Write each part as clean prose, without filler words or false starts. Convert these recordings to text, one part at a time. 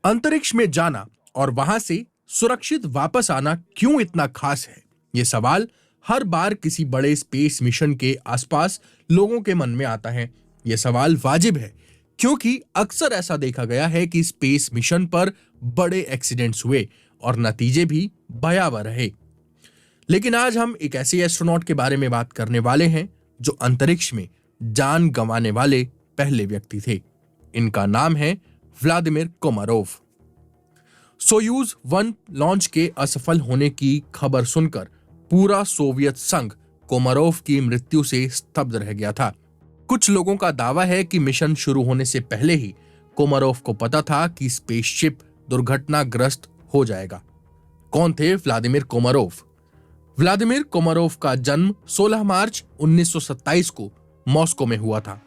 अंतरिक्ष में जाना और वहां से सुरक्षित वापस आना क्यों इतना खास है? ये सवाल हर बार किसी बड़े स्पेस मिशन के आसपास लोगों के मन में आता है। यह सवाल वाजिब है क्योंकि अक्सर ऐसा देखा गया है कि स्पेस मिशन पर बड़े एक्सीडेंट्स हुए और नतीजे भी भयावह रहे। लेकिन आज हम एक ऐसे एस्ट्रोनॉट के बारे में बात करने वाले हैं जो अंतरिक्ष में जान गंवाने वाले पहले व्यक्ति थे। इनका नाम है व्लादिमीर कोमारोव। सोयूज 1 लॉन्च के असफल होने की खबर सुनकर पूरा सोवियत संघ कोमारोव की मृत्यु से स्तब्ध रह गया था। कुछ लोगों का दावा है कि मिशन शुरू होने से पहले ही कोमारोव को पता था कि स्पेसशिप दुर्घटनाग्रस्त हो जाएगा। कौन थे व्लादिमीर कोमारोव? व्लादिमीर कोमारोव का जन्म 16 मार्च 1927 को मॉस्को में हुआ था।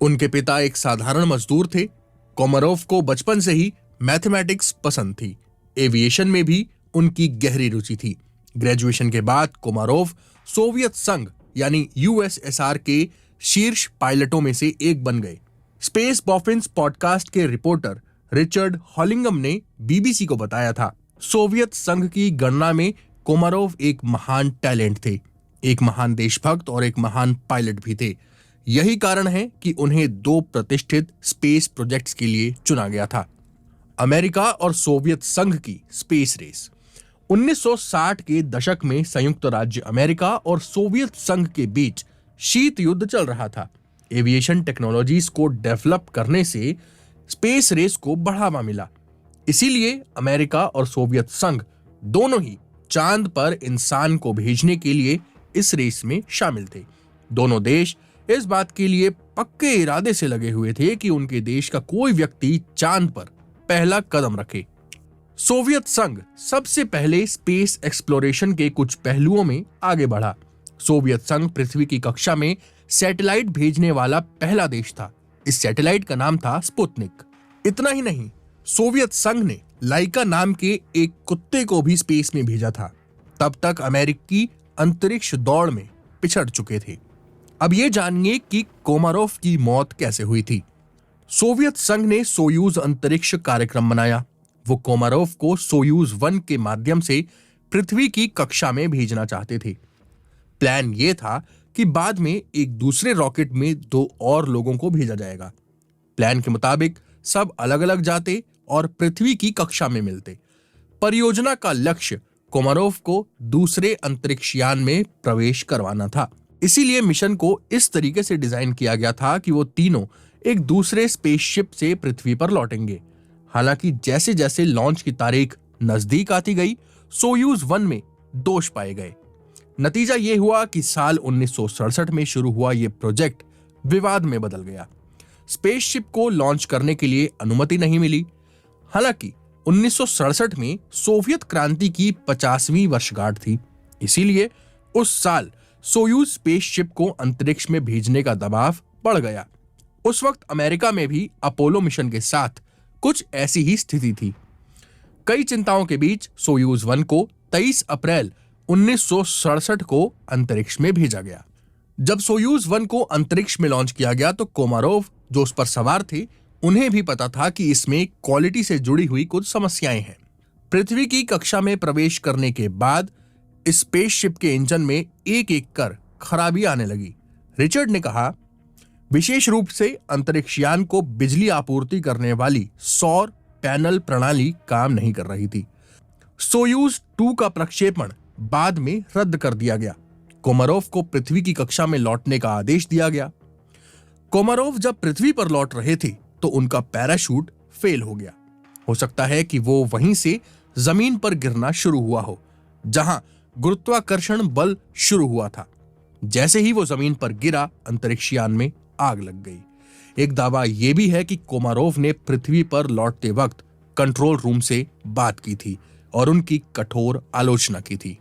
उनके पिता एक साधारण मजदूर थे। कोमारोव को बचपन से ही मैथमेटिक्स पसंद थी। एविएशन में भी उनकी गहरी रुचि थी। ग्रेजुएशन के बाद कोमारोव सोवियत संघ यानी यूएसएसआर के शीर्ष पायलटों में से एक बन गए। स्पेस बॉफिन्स पॉडकास्ट के रिपोर्टर रिचर्ड हॉलिंगम ने बीबीसी को बताया था, सोवियत संघ की गणना में कोमारोव एक महान टैलेंट थे, एक महान देशभक्त और एक महान पायलट भी थे। यही कारण है कि उन्हें 2 प्रतिष्ठित स्पेस प्रोजेक्ट्स के लिए चुना गया था। अमेरिका और सोवियत संघ की स्पेस रेस। 1960 के दशक में संयुक्त राज्य अमेरिका और सोवियत संघ के बीच शीत युद्ध चल रहा था। एविएशन टेक्नोलॉजीज को डेवलप करने से स्पेस रेस को बढ़ावा मिला। इसीलिए अमेरिका और सोवियत संघ दोनों ही चांद पर इंसान को भेजने के लिए इस रेस में शामिल थे। दोनों देश इस बात के लिए पक्के इरादे से लगे हुए थे कि उनके देश का कोई व्यक्ति चांद पर पहला कदम रखे। सोवियत संघ सबसे पहले स्पेस एक्सप्लोरेशन के कुछ पहलुओं में आगे बढ़ा। सोवियत संघ पृथ्वी की कक्षा में सैटेलाइट भेजने वाला पहला देश था। इस सैटेलाइट का नाम था स्पुतनिक। इतना ही नहीं, सोवियत संघ ने लाइका नाम के एक कुत्ते को भी स्पेस में भेजा था। तब तक अमेरिकी अंतरिक्ष दौड़ में पिछड़ चुके थे। अब ये जानिए कि कोमारोव की मौत कैसे हुई थी। सोवियत संघ ने सोयूज अंतरिक्ष कार्यक्रम बनाया। वो कोमारोव को सोयूज 1 के माध्यम से पृथ्वी की कक्षा में भेजना चाहते थे। प्लान ये था कि बाद में एक दूसरे रॉकेट में 2 और लोगों को भेजा जाएगा। प्लान के मुताबिक सब अलग अलग जाते और पृथ्वी की कक्षा में मिलते। परियोजना का लक्ष्य कोमारोव को दूसरे अंतरिक्ष यान में प्रवेश करवाना था। इसीलिए मिशन को इस तरीके से डिजाइन किया गया था कि वो तीनों एक दूसरे स्पेसशिप से पृथ्वी पर लौटेंगे। हालांकि जैसे जैसे लॉन्च की तारीख नजदीक आती गई, सोयूज 1 में दोष पाए गए। नतीजा ये हुआ कि साल 1967 में शुरू हुआ ये प्रोजेक्ट विवाद में बदल गया। स्पेसशिप को लॉन्च करने के लिए अनुमति नहीं मिली। हालांकि 1967 में सोवियत क्रांति की 50वीं वर्षगांठ थी, इसीलिए उस साल सोयूज स्पेसशिप को अंतरिक्ष में भेजने का दबाव बढ़ गया। उस वक्त अमेरिका में भी अपोलो मिशन के साथ कुछ ऐसी ही स्थिति थी। कई चिंताओं के बीच सोयूज 1 को 23 अप्रैल 1967 को अंतरिक्ष में भेजा गया। जब सोयूज 1 को अंतरिक्ष में लॉन्च किया गया तो कोमारोव जो उस पर सवार थे, उन्हें भी पता था कि इसमें क्वालिटी से जुड़ी हुई कुछ समस्याएं हैं। पृथ्वी की कक्षा में प्रवेश करने के बाद स्पेसशिप के इंजन में एक एक कर खराबी आने लगी। रिचर्ड ने कहा, विशेष रूप से अंतरिक्षयान को बिजली आपूर्ति करने वाली सौर पैनल प्रणाली काम नहीं कर रही थी। सोयूज 2 का प्रक्षेपण बाद में रद्द कर दिया गया। कोमारोव को पृथ्वी की कक्षा में लौटने का आदेश दिया गया। कोमारोव जब पृथ्वी पर लौट रहे थे तो उनका पैराशूट फेल हो गया। हो सकता है कि वो वहीं से जमीन पर गिरना शुरू हुआ हो, जहां गुरुत्वाकर्षण बल शुरू हुआ था। जैसे ही वो जमीन पर गिरा, अंतरिक्षयान में आग लग गई। एक दावा यह भी है कि कोमारोव ने पृथ्वी पर लौटते वक्त कंट्रोल रूम से बात की थी और उनकी कठोर आलोचना की थी।